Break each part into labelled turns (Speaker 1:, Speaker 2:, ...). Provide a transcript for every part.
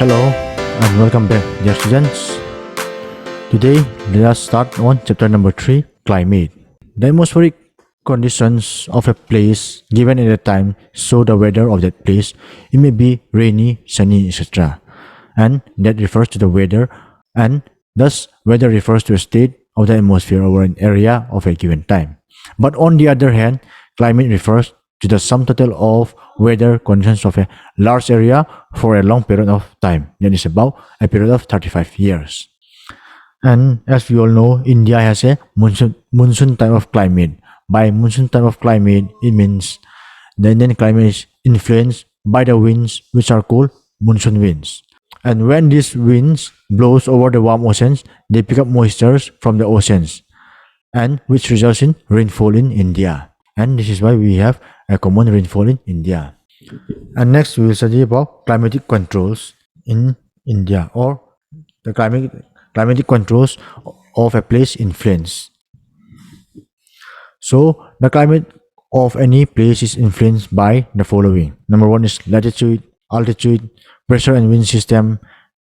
Speaker 1: Hello and welcome back, dear students. Today, let us start on chapter number 3, Climate. The atmospheric conditions of a place given at a time show the weather of that place. It may be rainy, sunny, etc. And that refers to the weather, and thus weather refers to a state of the atmosphere over an area of a given time. But on the other hand, climate refers to the sum total of weather conditions of a large area for a long period of time. That is about a period of 35 years. And as we all know, India has a monsoon type of climate. By monsoon type of climate, it means the Indian climate is influenced by the winds which are called monsoon winds. And when these winds blows over the warm oceans, they pick up moistures from the oceans, and which results in rainfall in India. And this is why we have a common rainfall in India. And next we will study about climatic controls in India, or the climatic controls of a place influence. So the climate of any place is influenced by the following. Number one is latitude, altitude, pressure and wind system,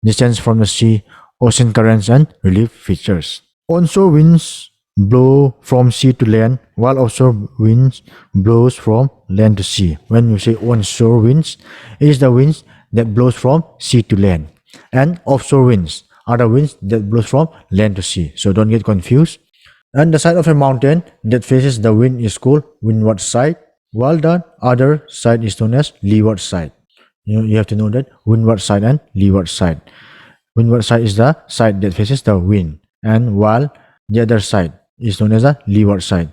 Speaker 1: distance from the sea, ocean currents, and relief features. Onshore winds blow from sea to land, while offshore winds blows from land to sea. When you say onshore winds, it is the winds that blows from sea to land, and offshore winds are the winds that blows from land to sea. So don't get confused. And the side of a mountain that faces the wind is called windward side, while the other side is known as leeward side. You have to know that windward side and leeward side. Windward side is the side that faces the wind, and while the other side is known as the leeward side.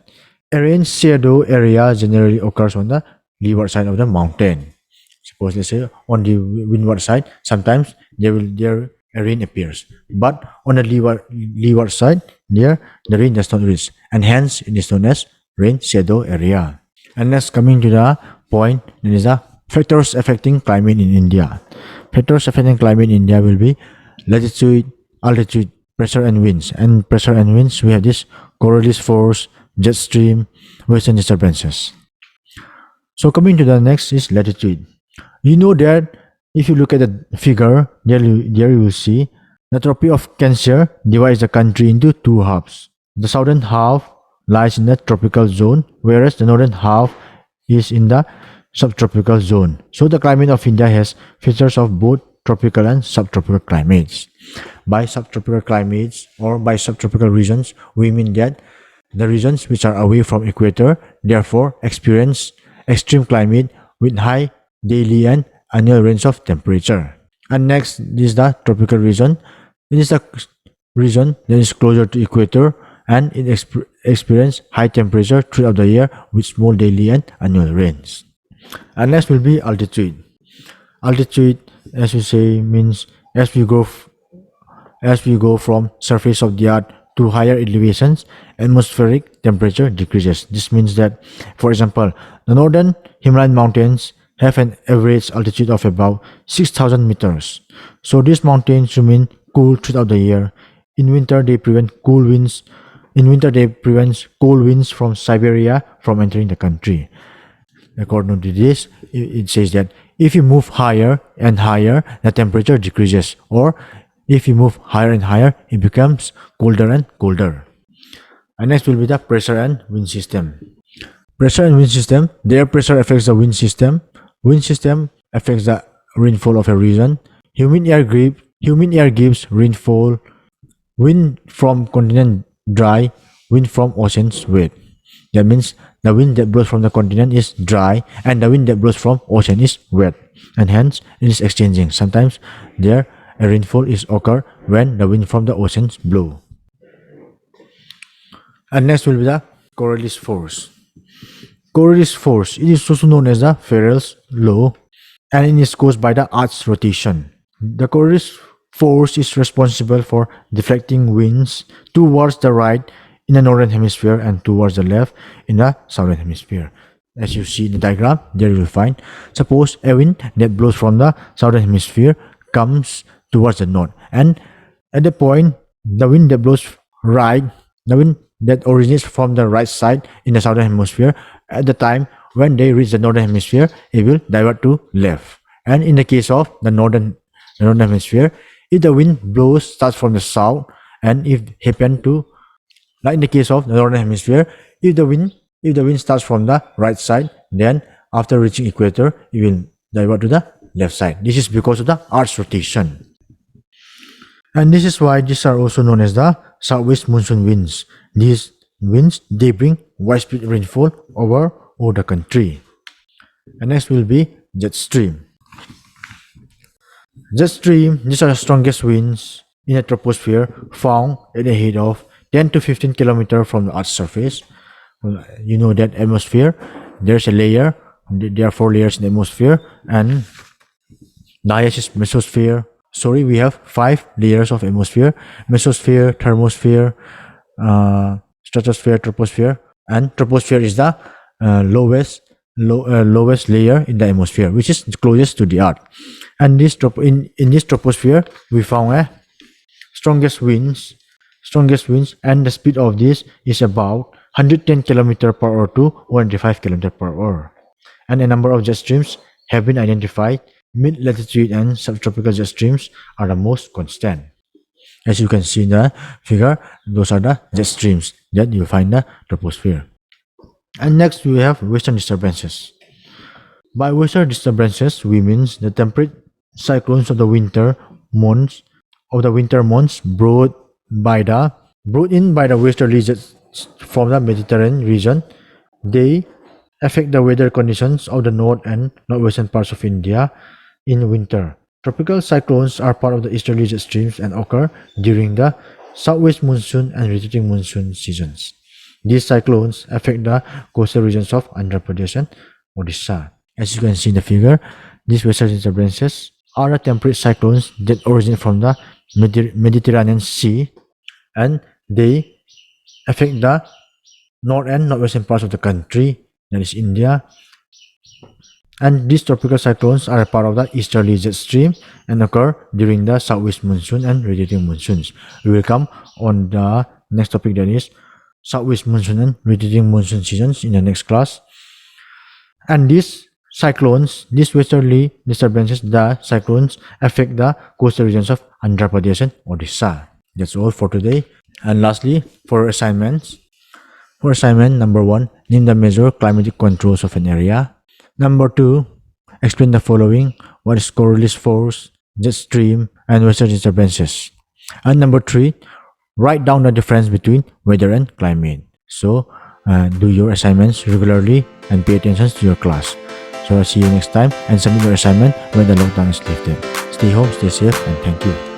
Speaker 1: A rain shadow area generally occurs on the leeward side of the mountain. Suppose let's say on the windward side, sometimes there a rain appears, but on the leeward side, there the rain does not reach, and hence it is known as rain shadow area. And next, coming to the point, that is the factors affecting climate in India. Factors affecting climate in India will be latitude, altitude, pressure and winds. And pressure and winds, we have this CORIOLIS force, jet stream, western disturbances. So coming to the next is latitude. You know that if you look at the figure, there you will see the Tropic of Cancer divides the country into two halves. The southern half lies in the tropical zone, whereas the northern half is in the subtropical zone. So the climate of India has features of both tropical and subtropical climates. By subtropical climates, or by subtropical regions, we mean that the regions which are away from equator therefore experience extreme climate with high daily and annual range of temperature. And next is the tropical region. It is the region that is closer to equator, and it experiences high temperature throughout the year with small daily and annual rains. And next will be altitude. Altitude, as we say, means as we go from surface of the earth to higher elevations, atmospheric temperature decreases. This means that, for example, the northern Himalayan mountains have an average altitude of about 6,000 meters. So these mountains remain cool throughout the year. In winter, they prevent cold winds from Siberia from entering the country. According to this, it says that if you move higher and higher, the temperature decreases, or if you move higher and higher, it becomes colder and colder. And next will be the pressure and wind system. Pressure and wind system. The air pressure affects the wind system. Wind system affects the rainfall of a region. Humid air gives rainfall. Wind from continent dry, wind from oceans wet. That means the wind that blows from the continent is dry, and the wind that blows from ocean is wet, and hence it is exchanging. Sometimes there a rainfall is occur when the wind from the oceans blow. And next will be the Coriolis force. Coriolis force, it is also known as the Farrell's law, and it is caused by the Earth's rotation. The Coriolis force is responsible for deflecting winds towards the right in the northern hemisphere and towards the left in the southern hemisphere. As you see in the diagram, there you will find, suppose a wind that blows from the southern hemisphere comes towards the north, and at the point the wind that blows right, the wind that originates from the right side in the southern hemisphere, at the time when they reach the northern hemisphere, it will divert to left. And in the case of the northern the northern hemisphere. If the wind blows starts from the south, and if happen to, like in the case of the northern hemisphere, if the wind starts from the right side, then after reaching equator, it will divert to the left side. This is because of the Earth's rotation. And this is why these are also known as the southwest monsoon winds. These winds, they bring widespread rainfall over all the country. And next will be jet stream. Jet stream, these are the strongest winds in the troposphere found at a height of 10 to 15 kilometers from the Earth's surface. You know that atmosphere, there's a layer, there are 4 layers in the atmosphere, and the highest is mesosphere. Sorry, we have 5 layers of atmosphere: mesosphere, thermosphere, stratosphere, troposphere, and troposphere is the lowest layer in the atmosphere, which is closest to the Earth. And in this troposphere, we found strongest winds, and the speed of this is about 110 km per hour to 105 km per hour. And a number of jet streams have been identified. Mid-latitude and subtropical jet streams are the most constant. As you can see in the figure, those are the jet streams that you find in the troposphere. And next we have western disturbances. By western disturbances, we mean the temperate cyclones of the winter months brought in by the westerly jets from the Mediterranean region. They affect the weather conditions of the north and northwestern parts of India in winter. Tropical cyclones are part of the easterly jet streams and occur during the southwest monsoon and rotating monsoon seasons. These cyclones affect the coastal regions of Andhra Pradesh and Odisha. As you can see in the figure, these western disturbances are the temperate cyclones that originate from the Mediterranean Sea, and they affect the north and northwestern parts of the country, that is India. And these tropical cyclones are a part of the easterly jet stream and occur during the southwest monsoon and rotating monsoons. We will come on the next topic, that is southwest monsoon and rotating monsoon seasons, in the next class. And these cyclones, these westerly disturbances, the cyclones affect the coastal regions of Andhra Pradesh and Odisha. That's all for today. And lastly, for assignments. For assignment number 1, name the major climatic controls of an area. Number 2, explain the following: what is Coriolis force, jet stream, and western disturbances. And number 3, write down the difference between weather and climate. So do your assignments regularly and pay attention to your class. So I'll see you next time, and submit your assignment when the lockdown is lifted. Stay home, stay safe, and thank you.